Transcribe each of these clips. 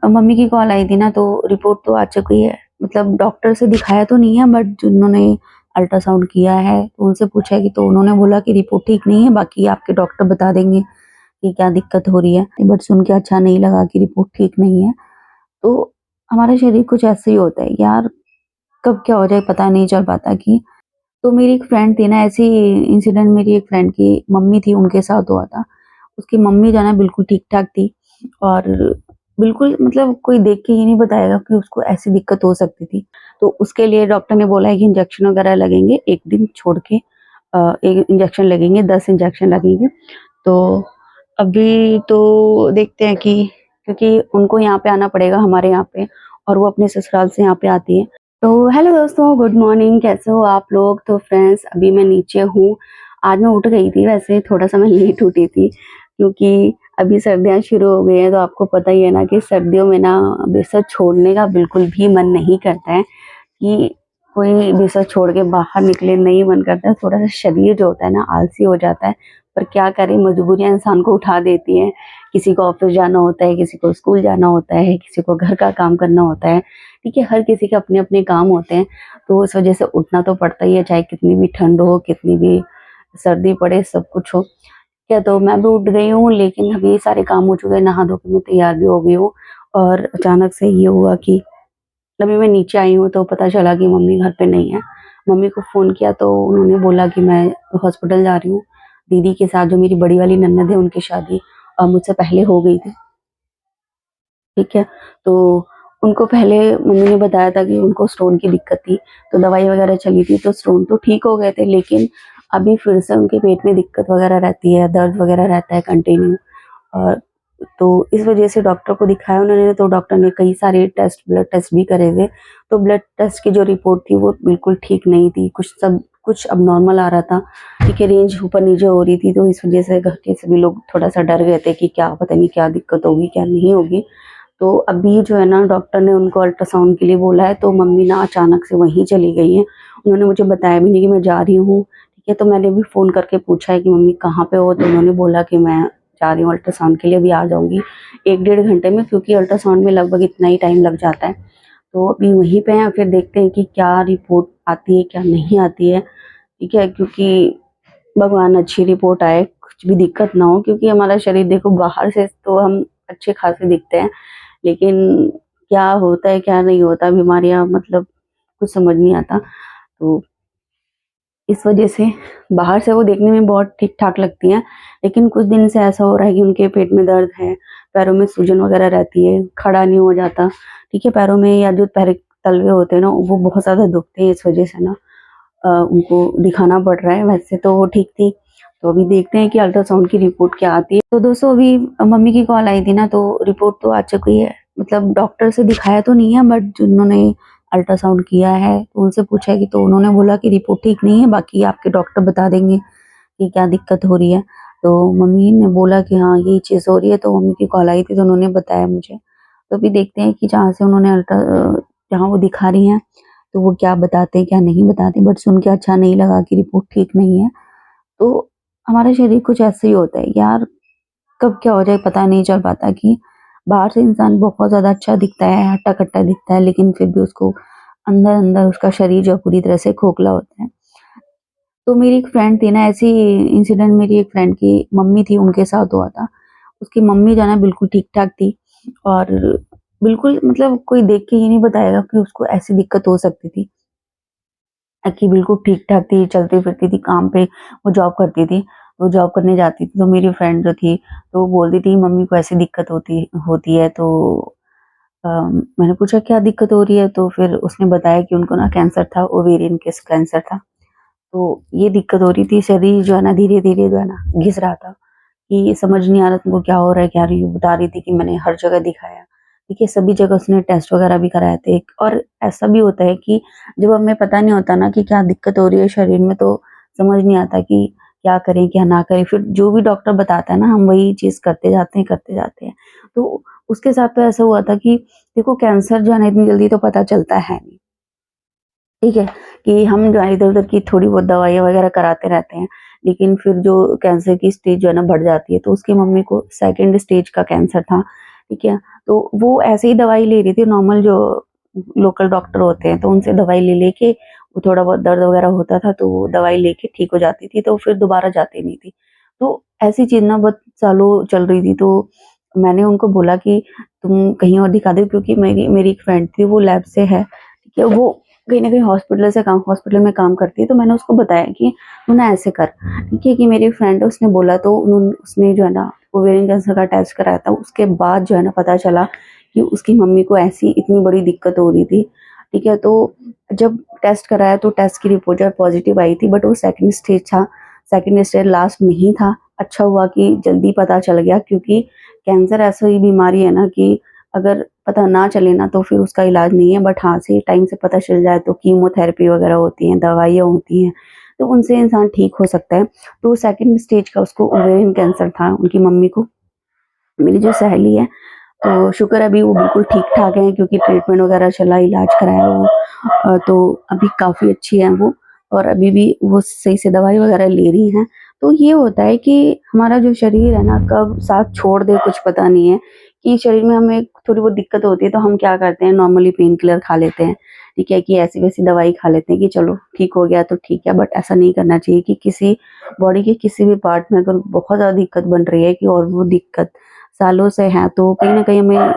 Mummy की call आई थी ना, तो रिपोर्ट तो आ चुकी है। मतलब डॉक्टर से दिखाया तो नहीं है, बट जिन्होंने अल्ट्रासाउंड किया है तो उनसे पूछा है कि, तो उन्होंने बोला कि रिपोर्ट ठीक नहीं है, बाकी आपके डॉक्टर बता देंगे कि क्या दिक्कत हो रही है। बट सुन के अच्छा नहीं लगा कि रिपोर्ट ठीक नहीं है। तो हमारा शरीर कुछ ऐसे ही होता है यार, कब क्या हो जाए पता नहीं चल पाता। कि तो मेरी एक फ्रेंड थी ना, ऐसी इंसिडेंट मेरी एक फ्रेंड की मम्मी थी, उनके साथ हुआ था। उसकी मम्मी जो है ना बिल्कुल ठीक-ठाक थी, और बिल्कुल मतलब कोई देख के ये नहीं बताएगा कि उसको ऐसी दिक्कत हो सकती थी। तो उसके लिए डॉक्टर ने बोला है कि इंजेक्शन वगैरह लगेंगे, 1 दिन छोड़ के 1 इंजेक्शन लगेंगे, 10 इंजेक्शन लगेंगे। तो अभी तो देखते हैं कि, क्योंकि उनको यहाँ पे आना पड़ेगा हमारे यहाँ पे, और वो अपने ससुराल से यहाँ पे आती है। तो हेलो दोस्तों, गुड मॉर्निंग, कैसे हो आप लोग? तो फ्रेंड्स, अभी मैं नीचे हूँ। आज मैं उठ गई थी, वैसे थोड़ा-सा मैं लेट उठी थी, क्योंकि अभी सर्दियाँ शुरू हो गई हैं, तो आपको पता ही है ना कि सर्दियों में ना बिस्तर छोड़ने का बिल्कुल भी मन नहीं करता है, कि कोई बिस्तर छोड़ के बाहर निकले, नहीं मन करता है। थोड़ा-सा शरीर जो होता है ना आलसी हो जाता है, पर क्या करें, मजबूरियाँ इंसान को उठा देती हैं। किसी को ऑफ़िस जाना होता है, किसी को स्कूल जाना होता है, किसी को घर का काम करना होता है, ठीक है? हर किसी के अपने-अपने काम होते हैं, तो इस वजह से उठना तो पड़ता ही है, चाहे कितनी भी ठंड हो, कितनी भी सर्दी पड़े, सब कुछ हो। क्या तो मैं भी उठ गई हूँ, लेकिन अभी सारे काम हो चुके हैं, नहा धो के मैं तैयार भी हो गई हूँ, और अचानक से ये हुआ कि अभी मैं नीचे आई हूँ तो पता चला कि मम्मी घर पे नहीं है। मम्मी को फ़ोन किया तो उन्होंने बोला कि मैं हॉस्पिटल जा रही हूँ। दीदी के साथ, जो मेरी बड़ी वाली ननद है, उनकी शादी मुझसे पहले हो गई थी, ठीक है? तो उनको पहले मम्मी ने बताया था कि उनको स्टोन की दिक्कत थी, तो दवाई वगैरह चली थी, तो स्टोन तो ठीक हो गए थे, लेकिन अभी फिर से उनके पेट में दिक्कत वगैरह रहती है, दर्द वगैरह रहता है कंटिन्यू। और तो इस वजह से डॉक्टर को दिखाया उन्होंने, तो डॉक्टर ने कई सारे टेस्ट, ब्लड टेस्ट भी करे थे। तो ब्लड टेस्ट की जो रिपोर्ट थी वो बिल्कुल ठीक नहीं थी, कुछ अबनॉर्मल आ रहा था, ठीक है, रेंज ऊपर-नीचे हो रही थी। तो इस वजह से घर के सभी लोग थोड़ा-सा डर गए थे कि क्या पता नहीं क्या दिक्कत होगी, क्या नहीं होगी। तो अभी जो है ना डॉक्टर ने उनको अल्ट्रासाउंड के लिए बोला है, तो मम्मी ना अचानक से वहीं चली गई हैं। उन्होंने मुझे बताया भी नहीं कि मैं जा रही हूँ, ठीक है? तो मैंने भी फ़ोन करके पूछा है कि मम्मी कहाँ पे हो? तो उन्होंने बोला कि मैं जा रही हूँ अल्ट्रासाउंड के लिए, अभी आ जाऊँगी 1 डेढ़ घंटे में, क्योंकि अल्ट्रासाउंड में लगभग इतना ही टाइम लग जाता है। तो अभी वहीं पे हैं, फिर देखते हैं कि क्या रिपोर्ट आती है, क्या नहीं आती है, ठीक है? क्योंकि भगवान अच्छी रिपोर्ट आए, कुछ भी दिक्कत ना हो, क्योंकि हमारा शरीर देखो बाहर से तो हम अच्छे खासे दिखते हैं, लेकिन क्या होता है, क्या नहीं होता, बीमारियाँ मतलब कुछ समझ नहीं आता। तो इस वजह से बाहर से वो देखने में बहुत ठीक-ठाक लगती हैं, लेकिन कुछ दिन से ऐसा हो रहा है कि उनके पेट में दर्द है, पैरों में सूजन वगैरह रहती है, खड़ा नहीं हो जाता, ठीक है? पैरों में, या जो पैर तलवे होते हैं ना, वो बहुत ज़्यादा दुखते हैं, इस वजह से ना उनको दिखाना पड़ रहा है। वैसे तो वो ठीक थी, तो अभी देखते हैं कि अल्ट्रासाउंड की रिपोर्ट क्या आती है। तो दोस्तों, अभी मम्मी की कॉल आई थी ना, तो रिपोर्ट तो आ चुकी है। मतलब डॉक्टर से दिखाया तो नहीं है, बट जिन्होंने अल्ट्रासाउंड किया है तो उनसे पूछा है कि, तो उन्होंने बोला कि रिपोर्ट ठीक नहीं है, बाकी आपके डॉक्टर बता देंगे कि क्या दिक्कत हो रही है। तो मम्मी ने बोला कि हाँ, यही चीज़ हो रही है, तो मम्मी की कॉल आई थी तो उन्होंने बताया मुझे। तो अभी देखते हैं कि जहाँ से उन्होंने जहाँ वो दिखा रही हैं, तो वो क्या बताते हैं, क्या नहीं बताते, बट सुन के अच्छा नहीं लगा कि रिपोर्ट ठीक नहीं है। तो हमारा शरीर कुछ ऐसे ही होता है यार, कब क्या हो जाए पता नहीं चल पाता। कि बाहर से इंसान बहुत ज़्यादा अच्छा दिखता है, हट्टा-कट्टा दिखता है, लेकिन फिर भी उसको अंदर-अंदर उसका शरीर जो है पूरी तरह से खोखला होता है। तो मेरी एक फ्रेंड थी ना, ऐसी इंसिडेंट मेरी एक फ्रेंड की मम्मी थी, उनके साथ हुआ था। उसकी मम्मी जो है ना बिल्कुल ठीक-ठाक थी, और बिल्कुल मतलब कोई देख के ये नहीं बताएगा कि उसको ऐसी दिक्कत हो सकती थी। कि बिल्कुल ठीक-ठाक थी, चलती-फिरती थी, काम पे वो जॉब करती थी। वो जॉब करने जाती थी, तो मेरी फ्रेंड जो थी, तो वो बोलती थी मम्मी को ऐसी दिक्कत होती होती है। तो मैंने पूछा क्या दिक्कत हो रही है? तो फिर उसने बताया कि उनको ना कैंसर था, ओवेरियन केस कैंसर था। तो ये दिक्कत हो रही थी, शरीर जो है ना धीरे-धीरे जो है ना घिस रहा था, कि समझ नहीं आ रहा तुमको क्या हो रहा है, क्या रही हो? बता रही थी कि मैंने हर जगह दिखाया, ठीक है? सभी जगह उसने टेस्ट वगैरह भी कराए थे। और ऐसा भी होता है कि जब हमें पता नहीं होता ना कि क्या दिक्कत हो रही है शरीर में, तो समझ नहीं आता कि क्या करें, क्या ना करें। फिर जो भी डॉक्टर बताता है ना, हम वही चीज़ करते जाते हैं, करते जाते हैं। तो उसके साथ तो ऐसा हुआ था कि देखो, कैंसर जो है ना इतनी जल्दी तो पता चलता है नहीं। ठीक है? कि हम जो है इधर-उधर की थोड़ी बहुत दवाइयाँ वगैरह कराते रहते हैं, लेकिन फिर जो कैंसर की स्टेज जो है ना बढ़ जाती है, तो उसकी मम्मी को सेकंड स्टेज का कैंसर था, ठीक है? तो वो ऐसे ही दवाई ले रही थी नॉर्मल, जो लोकल डॉक्टर होते हैं तो उनसे दवाई ले लेके, वो थोड़ा बहुत दर्द वगैरह होता था तो वो दवाई लेके ठीक हो जाती थी, तो फिर दोबारा जाती नहीं थी। तो ऐसी चीज़ ना बहुत सालों चल रही थी, तो मैंने उनको बोला कि तुम कहीं और दिखा दो, क्योंकि मेरी मेरी एक फ्रेंड थी, वो लैब से है, ठीक है? वो कहीं न कहीं हॉस्पिटल में काम करती है, तो मैंने उसको बताया कि तू ना ऐसे कर, ठीक है? कि मेरी फ्रेंड है, उसने बोला, तो उसने जो है ना ओवेरियन कैंसर का टेस्ट कराया था, उसके बाद जो है ना पता चला कि उसकी मम्मी को ऐसी इतनी बड़ी दिक्कत हो रही थी, ठीक है? तो जब टेस्ट कराया तो टेस्ट की रिपोर्ट जो है पॉजिटिव आई थी, बट वो सेकंड स्टेज था, सेकंड स्टेज लास्ट नहीं था। अच्छा हुआ कि जल्दी पता चल गया, क्योंकि कैंसर ऐसी बीमारी है ना कि अगर पता ना चले ना तो फिर उसका इलाज नहीं है, बट हाँ, सही टाइम से पता चल जाए तो कीमोथेरेपी वगैरह होती हैं, दवाइयाँ होती हैं, तो उनसे इंसान ठीक हो सकता है। तो सेकंड स्टेज का उसको ओवेरियन कैंसर था, उनकी मम्मी को। मेरी जो सहेली है, तो शुक्र है अभी वो बिल्कुल ठीक-ठाक हैं, क्योंकि ट्रीटमेंट वगैरह चला, इलाज कराया वो, तो अभी काफ़ी अच्छी हैं वो, और अभी भी वो सही से दवाई वगैरह ले रही हैं। तो ये होता है कि हमारा जो शरीर है ना कब साथ छोड़ दे कुछ पता नहीं है, कि शरीर में हमें थोड़ी बहुत दिक्कत होती है तो हम क्या करते हैं, नॉर्मली पेन किलर खा लेते हैं, ठीक है? कि ऐसी-वैसी दवाई खा लेते हैं कि चलो ठीक हो गया तो ठीक है, बट ऐसा नहीं करना चाहिए कि किसी बॉडी के किसी भी पार्ट में अगर बहुत ज़्यादा दिक्कत बन रही है कि और वो दिक्कत सालों से है, तो कहीं न कहीं हमें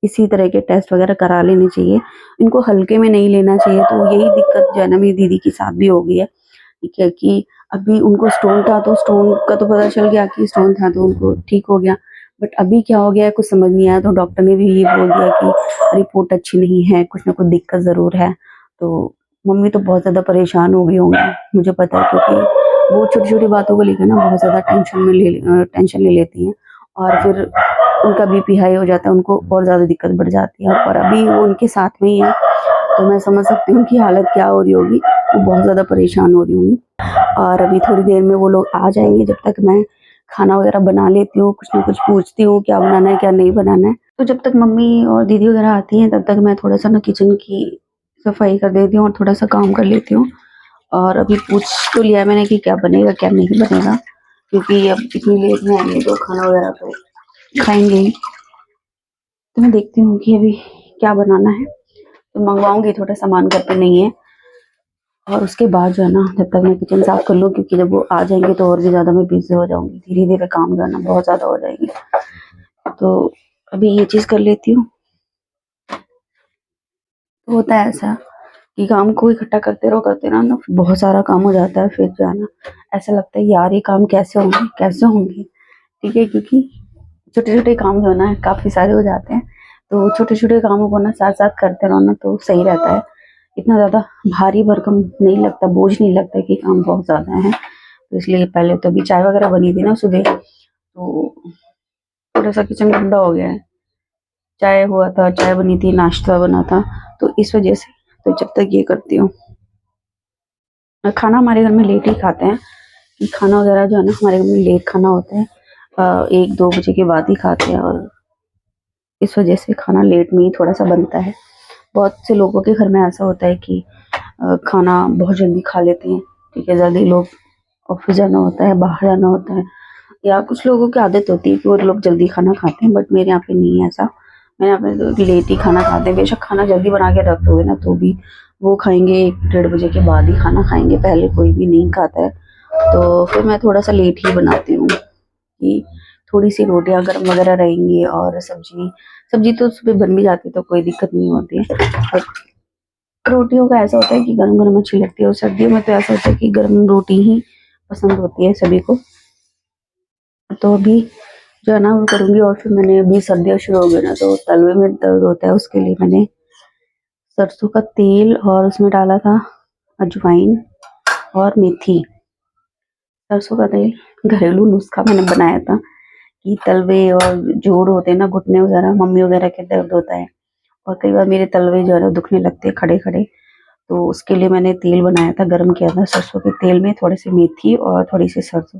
इसी तरह के टेस्ट वगैरह करा लेने चाहिए। इनको हल्के में नहीं लेना चाहिए, तो यही दिक्कत जो है ना मेरी दीदी के साथ भी हो गई है, ठीक है? कि अभी उनको स्टोन था, तो स्टोन का तो पता चल गया कि स्टोन था, तो उनको ठीक हो गया। बट अभी क्या हो गया है कुछ समझ नहीं आया, तो डॉक्टर ने भी ये बोल दिया कि रिपोर्ट अच्छी नहीं है, कुछ ना कुछ दिक्कत ज़रूर है। तो मम्मी तो बहुत ज़्यादा परेशान हो गई होंगी, मुझे पता है, क्योंकि वो छोटी-छोटी बातों को लेकर ना बहुत ज़्यादा टेंशन ले लेती हैं, और फिर उनका बीपी हाई हो जाता है, उनको और ज़्यादा दिक्कत बढ़ जाती है, और अभी वो उनके साथ में ही है, तो मैं समझ सकती हूँ कि हालत क्या हो रही होगी, वो बहुत ज़्यादा परेशान हो रही होंगी। और अभी थोड़ी देर में वो लोग आ जाएँगे, जब तक मैं खाना वगैरह बना लेती हूँ, कुछ न कुछ पूछती हूँ क्या बनाना है, क्या नहीं बनाना है। तो जब तक मम्मी और दीदी वगैरह आती हैं, तब तक मैं थोड़ा-सा ना किचन की सफाई कर देती हूँ और थोड़ा-सा काम कर लेती हूँ। और अभी पूछ तो लिया है मैंने कि क्या बनेगा, क्या नहीं बनेगा, क्योंकि अब इतनी लेट में आएँगे तो खाना वगैरह तो खाएँगे ही। तो मैं देखती हूँ कि अभी क्या बनाना है, तो मँगवाऊँगी, थोड़ा सामान घर पे नहीं है, और उसके बाद जो है ना जब तक मैं किचन साफ कर लूँ, क्योंकि जब वो आ जाएँगे तो और भी ज़्यादा मैं बिज़ी हो जाऊँगी, धीरे-धीरे काम जो है ना बहुत ज़्यादा हो जाएगी। तो अभी ये चीज़ कर लेती हूँ। तो होता है ऐसा कि काम को इकट्ठा करते रहो ना, फिर बहुत सारा काम हो जाता है, फिर जो है ना ऐसा लगता है यार ये काम कैसे होंगे, ठीक है? क्योंकि छोटे-छोटे काम जो है ना काफ़ी सारे हो जाते हैं, तो छोटे-छोटे कामों को ना साथ-साथ करते रहो ना तो सही रहता है। इतना ज़्यादा भारी भरकम नहीं लगता, बोझ नहीं लगता कि काम बहुत ज़्यादा है। तो इसलिए पहले तो अभी चाय वगैरह बनी थी ना सुबह, तो थोड़ा-सा किचन गंदा हो गया है। चाय हुआ था, चाय बनी थी, नाश्ता बना था, तो इस वजह से तो जब तक ये करती हूँ। खाना हमारे घर में लेट ही खाते हैं, खाना वगैरह जो है ना हमारे घर में लेट खाना होता है, 1-2 बजे के बाद ही खाते हैं, और इस वजह से खाना लेट में ही थोड़ा-सा बनता है। बहुत से लोगों के घर में ऐसा होता है कि खाना बहुत जल्दी खा लेते हैं, ठीक है? जल्दी लोग ऑफ़िस जाना होता है, बाहर जाना होता है, या कुछ लोगों की आदत होती है कि वो लोग जल्दी खाना खाते हैं, बट मेरे यहाँ पे नहीं है ऐसा। मेरे यहाँ पे तो लेट ही खाना खाते हैं, बेशक खाना जल्दी बना के रख दोगे ना तो भी वो खाएँगे 1 डेढ़ बजे के बाद ही खाना खाएँगे, पहले कोई भी नहीं खाता है। तो फिर मैं थोड़ा-सा लेट ही बनाती हूँ कि थोड़ी-सी रोटियाँ गरम वगैरह रहेंगी, और सब्ज़ी सब्ज़ी तो सुबह बन भी जाती है तो कोई दिक्कत नहीं होती है। बट रोटियों का ऐसा होता है कि गरम-गरम अच्छी लगती है, और सर्दियों में तो ऐसा होता है कि गरम रोटी ही पसंद होती है सभी को। तो अभी जो है ना वो करूँगी, और फिर मैंने अभी सर्दियाँ शुरू हो गई ना तो तलवे में दर्द होता है, उसके लिए मैंने सरसों का तेल और उसमें डाला था अजवाइन और मेथी। सरसों का तेल घरेलू नुस्खा मैंने बनाया था कि तलवे और जोड़ होते हैं ना, घुटने वगैरह, मम्मी वगैरह के दर्द होता है, और कई बार मेरे तलवे जो है ना दुखने लगते हैं खड़े-खड़े, तो उसके लिए मैंने तेल बनाया था, गरम किया था, सरसों के तेल में थोड़ी-सी मेथी और थोड़ी-सी सरसों,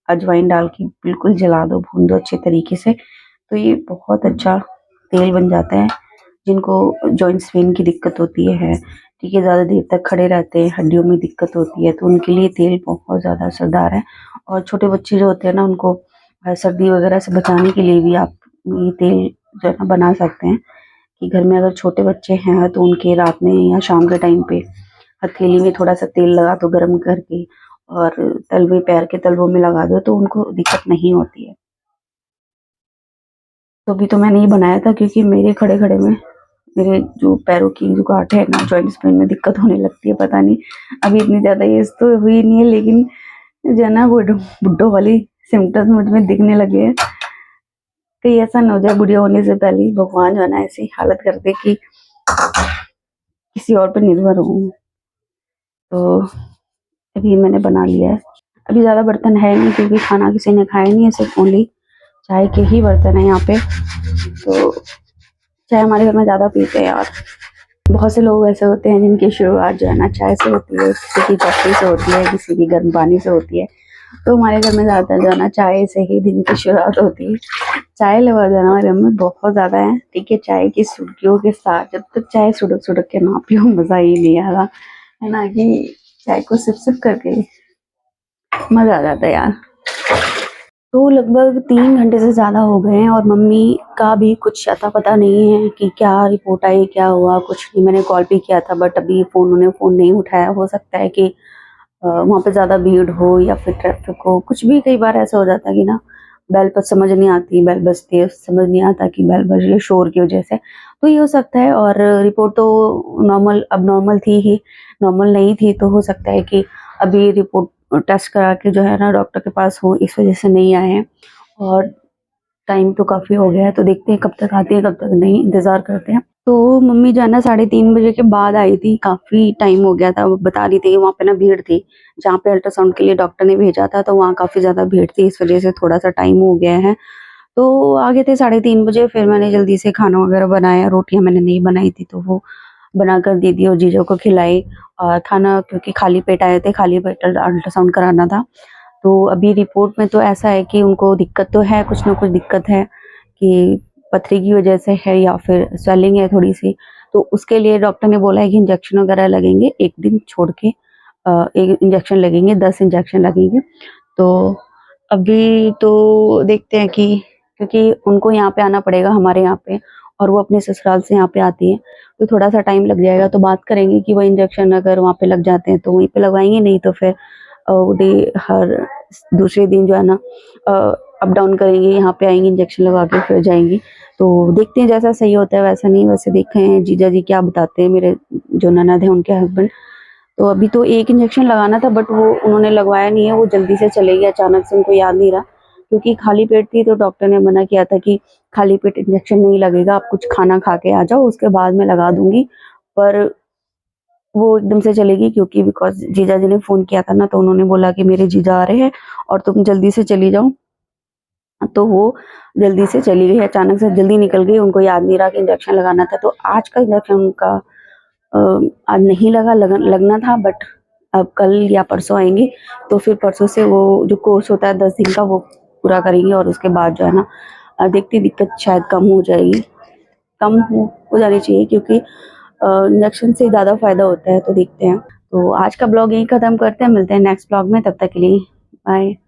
अजवाइन डाल के बिल्कुल जला दो, भून दो अच्छे तरीके से, तो ये बहुत अच्छा तेल बन जाता है। जिनको जॉइंट्स पेन की दिक्कत होती है, ठीक है, ज़्यादा देर तक खड़े रहते हैं, हड्डियों में दिक्कत होती है, तो उनके लिए तेल बहुत ज़्यादा असरदार है। और छोटे बच्चे जो होते हैं ना उनको सर्दी वगैरह से बचाने के लिए भी आप ये तेल जो है ना बना सकते हैं कि घर में अगर छोटे बच्चे हैं तो उनके रात में या शाम के टाइम पे हथेली में थोड़ा सा तेल लगा दो गरम करके और तलवे पैर के तलवों में लगा दो तो उनको दिक्कत नहीं होती है। तो अभी तो मैंने ये बनाया था क्योंकि मेरे खड़े-खड़े में मेरे जो पैरों की जो गाँठ है ना जॉइंट्स पेन में दिक्कत होने लगती है, पता नहीं अभी इतनी ज़्यादा एज तो हुई नहीं है लेकिन जो है ना बुड्ढों वाली सिम्पटम्स मुझ में दिखने लगे हैं। कहीं ऐसा ना हो जाए बुढ़िया होने से पहले ही भगवान जो है ना ऐसी हालत कर दे कि किसी और पे निर्भर हूँ। तो अभी मैंने बना लिया है। अभी ज़्यादा बर्तन है नहीं क्योंकि खाना किसी ने खाया नहीं है, सिर्फ ओनली चाय के ही बर्तन है यहाँ पे। तो चाय हमारे घर में ज़्यादा पीते हैं यार। बहुत से लोग ऐसे होते हैं जिनकी शुरुआत जो है ना चाय से होती है, किसी की कॉफ़ी से होती है, किसी की गर्म पानी से होती है। तो हमारे घर में ज़्यादातर जो है ना चाय से ही दिन की शुरुआत होती है। चाय लवर जो है ना हमारे घर में बहुत ज़्यादा है, ठीक है। चाय की सुर्खियों के साथ जब तक चाय सुड़क-सुड़क के ना पियो मज़ा ही नहीं आएगा, है ना? कि चाय को सिप-सिप करके मज़ा आ जाता है यार। तो लगभग 3 घंटे से ज़्यादा हो गए हैं और मम्मी का भी कुछ अता-पता नहीं है कि क्या रिपोर्ट आई, क्या हुआ, कुछ नहीं। मैंने कॉल भी किया था बट अभी उन्होंने फ़ोन नहीं उठाया। हो सकता है कि वहाँ पे ज़्यादा भीड़ हो या फिर ट्रैफ़िक हो, कुछ भी कई बार ऐसा हो जाता है कि ना बेल पर समझ नहीं आती, बेल बजती है, समझ नहीं आता कि बेल बज रही है शोर की वज़ह से। तो ये हो सकता है और रिपोर्ट तो नॉर्मल अबनॉर्मल थी ही, नॉर्मल नहीं थी तो हो सकता है कि अभी रिपोर्ट टेस्ट करा के जो है ना डॉक्टर के पास हो, इस वज़ह से नहीं आए हैं और टाइम तो काफ़ी हो गया है, तो देखते हैं कब तक आती है, कब तक नहीं, इंतज़ार करते हैं। तो मम्मी जो है ना 3:30 बजे के बाद आई थी, काफ़ी टाइम हो गया था, वो बता रही थी वहाँ पे ना भीड़ थी। जहाँ पे अल्ट्रासाउंड के लिए डॉक्टर ने भेजा था, तो वहाँ काफ़ी ज़्यादा भीड़ थी, इस वज़ह से थोड़ा-सा टाइम हो गया है। तो आ गए थे 3:30 बजे, फिर मैंने जल्दी से खाना वगैरह बनाया, रोटियाँ मैंने नहीं बनाई थी, तो वो बनाकर दीदी और जीजा को खिलाई और खाना क्योंकि खाली पेट आए थे, खाली पेट अल्ट्रासाउंड कराना था। तो अभी रिपोर्ट में तो ऐसा है कि उनको दिक्कत तो है, कुछ न कुछ दिक्कत है कि पथरी की वजह से है या फिर स्वेलिंग है थोड़ी-सी। तो उसके लिए डॉक्टर ने बोला है कि इंजेक्शन वगैरह लगेंगे 1 दिन छोड़ के 1 इंजेक्शन लगेंगे, 10 इंजेक्शन लगेंगे। तो अभी तो देखते हैं कि क्योंकि उनको यहाँ पे आना पड़ेगा हमारे यहाँ पे और वो अपने ससुराल से यहाँ पे आती हैं, तो थोड़ा-सा टाइम लग जाएगा। तो बात करेंगे कि वो इंजेक्शन अगर वहाँ पे लग जाते हैं तो वहीं पे लगवाएँगे, नहीं तो फिर डे हर दूसरे दिन जो है ना अ, अप डाउन करेंगी, यहाँ पे आएँगी, इंजेक्शन लगवा के फिर जाएँगी। तो देखते हैं जैसा सही होता है वैसा नहीं, वैसे देखे हैं जीजा जी क्या बताते हैं, मेरे जो ननद हैं उनके हस्बैंड। तो अभी तो 1 इंजेक्शन लगाना था बट वो उन्होंने लगवाया नहीं है, वो जल्दी से चले गए, अचानक से उनको याद नहीं रहा। क्योंकि खाली पेट थी तो डॉक्टर ने मना किया था कि खाली पेट इंजेक्शन नहीं लगेगा, आप कुछ खाना खा के आ जाओ, उसके बाद मैं लगा दूँगी। पर वो एकदम से चली गई क्योंकि बिकॉज़ जीजा जी ने फ़ोन किया था ना, तो उन्होंने बोला कि मेरे जीजा आ रहे हैं और तुम जल्दी से चली जाओ। तो वो जल्दी से चली गई, अचानक से जल्दी निकल गई, उनको याद नहीं रहा कि इंजेक्शन लगाना था। तो आज का इंजेक्शन उनका अ, आज नहीं लगना था बट अब कल या परसों आएँगे, तो फिर परसों से वो जो कोर्स होता है 10 दिन का वो पूरा करेंगे और उसके बाद जो है ना देखते ही दिक्कत शायद कम हो जाएगी। कम हो जानी चाहिए क्योंकि इंजेक्शन से ज़्यादा फ़ायदा होता है, तो देखते हैं। तो आज का ब्लॉग यहीं ख़त्म करते हैं, मिलते हैं नेक्स्ट ब्लॉग में, तब तक के लिए बाय।